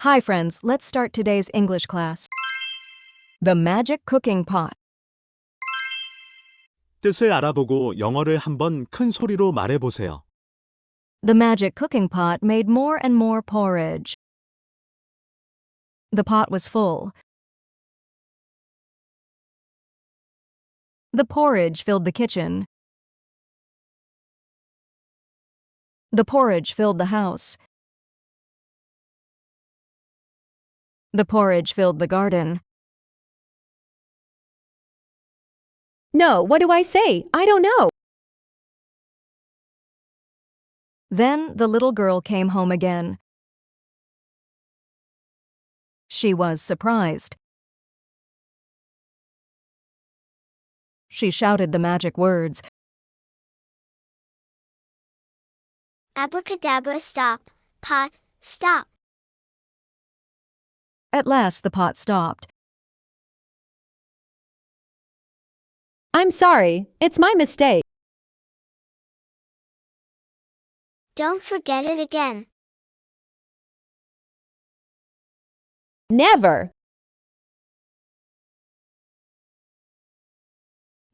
Hi friends, let's start today's English class. The magic cooking pot. 뜻을 알아보고 영어를 한번 큰 소리로 말해보세요. The magic cooking pot made more and more porridge. The pot was full. The porridge filled the kitchen. The porridge filled the house. The porridge filled the garden. No, what do I say? I don't know. Then the little girl came home again. She was surprised. She shouted the magic words. Abracadabra, stop, pot, stop. At last the pot stopped. I'm sorry, it's my mistake. Don't forget it again. Never.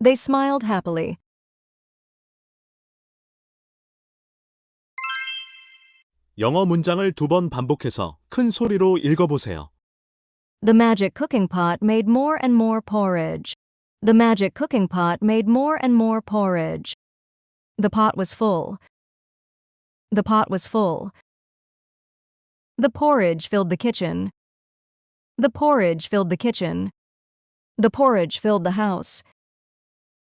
They smiled happily. 영어 문장을 2번 반복해서 큰 소리로 읽어보세요. The magic cooking pot made more and more porridge. The magic cooking pot made more and more porridge. The pot was full. The pot was full. The porridge filled the kitchen. The porridge filled the kitchen. The porridge filled the house.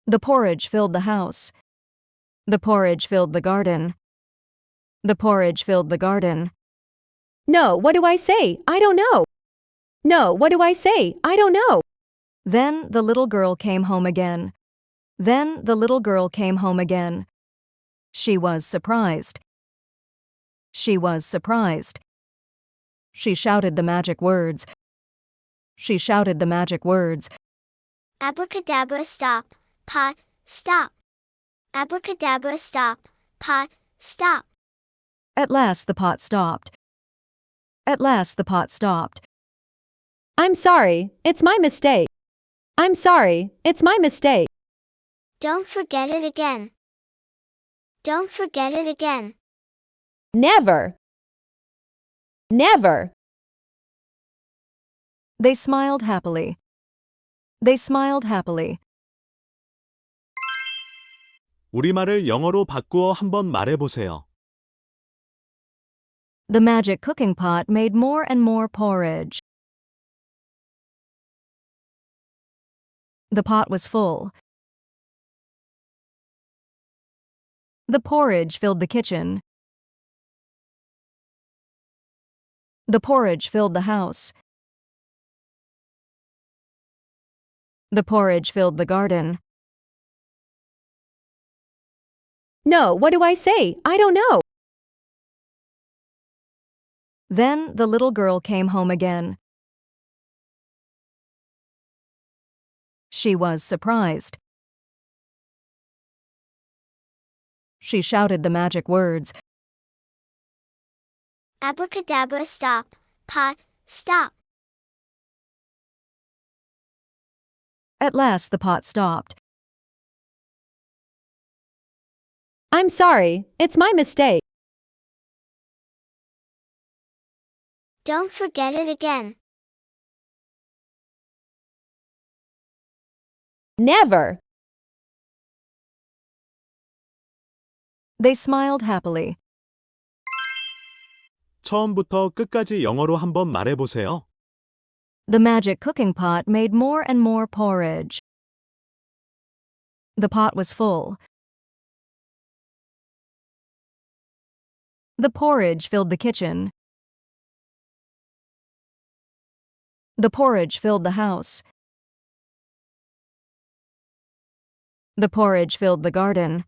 The porridge filled the house. The porridge filled the garden. The porridge filled the garden. No, what do I say? I don't know. No, what do I say? I don't know. Then the little girl came home again. Then the little girl came home again. She was surprised. She was surprised. She shouted the magic words. She shouted the magic words. Abracadabra, stop, pot, stop. Abracadabra, stop, pot, stop. At last the pot stopped. At last the pot stopped. I'm sorry, it's my mistake. I'm sorry, it's my mistake. Don't forget it again. Don't forget it again. Never. Never. They smiled happily. They smiled happily. 우리말을 영어로 바꾸어 한번 말해보세요. The magic cooking pot made more and more porridge. The pot was full. The porridge filled the kitchen. The porridge filled the house. The porridge filled the garden. No, what do I say? I don't know. Then the little girl came home again. She was surprised. She shouted the magic words. Abracadabra, stop, pot, stop. At last the pot stopped. I'm sorry, it's my mistake. Don't forget it again. Never. They smiled happily. 처음부터 끝까지 영어로 한번 말해보세요. The magic cooking pot made more and more porridge. The pot was full. The porridge filled the kitchen. The porridge filled the house. The porridge filled the garden.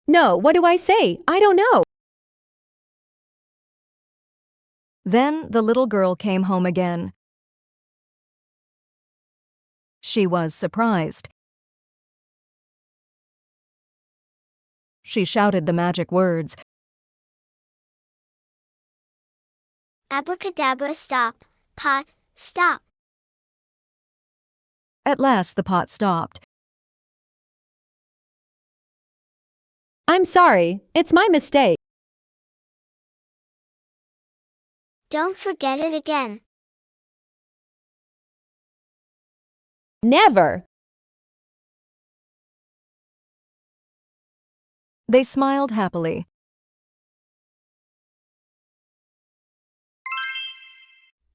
No, what do I say? I don't know. Then the little girl came home again. She was surprised. She shouted the magic words. Abracadabra, stop. Pot, stop. At last the pot stopped. I'm sorry, it's my mistake. Don't forget it again. Never. They smiled happily.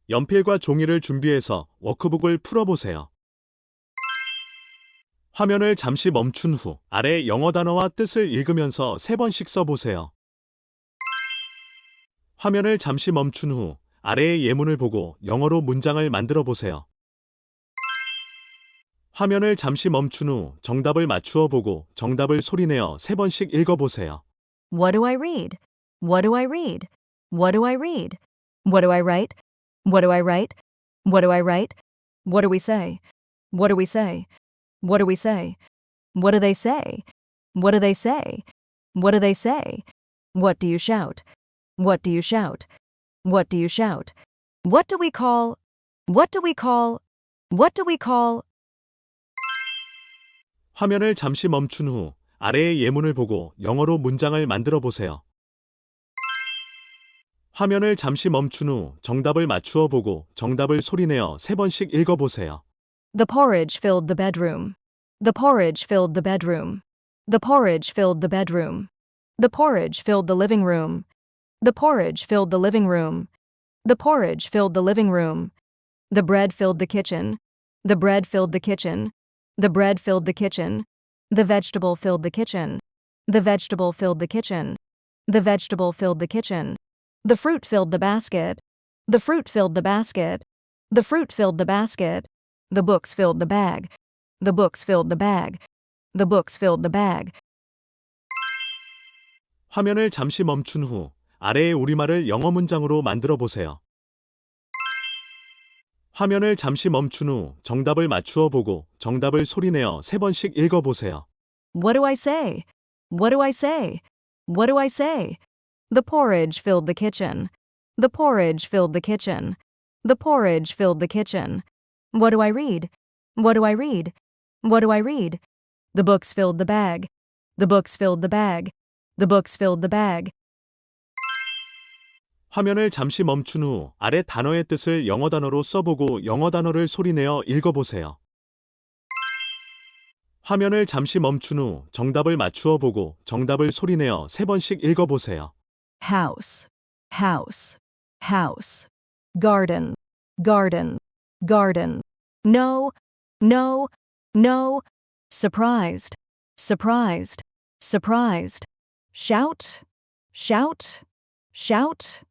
연필과 종이를 준비해서 워크북을 풀어보세요. 화면을 잠시 멈춘 후 아래 영어 단어와 뜻을 읽으면서 3번씩 써보세요. 화면을 잠시 멈춘 후 아래의 예문을 보고 영어로 문장을 만들어 보세요. 화면을 잠시 멈춘 후 정답을 맞추어 보고 정답을 소리내어 3번씩 읽어보세요. What do I read? What do I read? What do I read? What do I write? What do I write? What do I write? What do we say? What do we say? What do we say? What do they say? What do they say? What do they say? What do you shout? What do you shout? What do you shout? What do we call? What do we call? What do we call? 화면을 잠시 멈춘 후 아래의 예문을 보고 영어로 문장을 만들어 보세요. 화면을 잠시 멈춘 후 정답을 맞추어 보고 정답을 소리내어 3번씩 읽어보세요. The porridge filled the bedroom. The porridge filled the bedroom. The porridge filled the bedroom. The porridge filled the living room. The porridge filled the living room. The porridge filled the living room. The bread filled the kitchen. The bread filled the kitchen. The bread filled the kitchen. The vegetable filled the kitchen. The vegetable filled the kitchen. The vegetable filled the kitchen. The fruit filled the basket. The fruit filled the basket. The fruit filled the basket. The books filled the bag. The books filled the bag. The books filled the bag. 화면을 잠시 멈춘 후 아래의 우리말을 영어 문장으로 만들어 보세요. 화면을 잠시 멈춘 후 정답을 맞추어 보고 정답을 소리내어 3번씩 읽어보세요. What do I say? What do I say? What do I say? The porridge filled the kitchen. The porridge filled the kitchen. The porridge filled the kitchen. What do I read? What do I read? What do I read? The books filled the bag. The books filled the bag. The books filled the bag. 화면을 잠시 멈춘 후 아래 단어의 뜻을 영어 단어로 써보고 영어 단어를 소리내어 읽어보세요. 화면을 잠시 멈춘 후 정답을 맞추어 보고 정답을 소리내어 3번씩 읽어보세요. House, house, house. Garden, garden, garden. No, no, no. Surprised, surprised, surprised. Shout, shout, shout.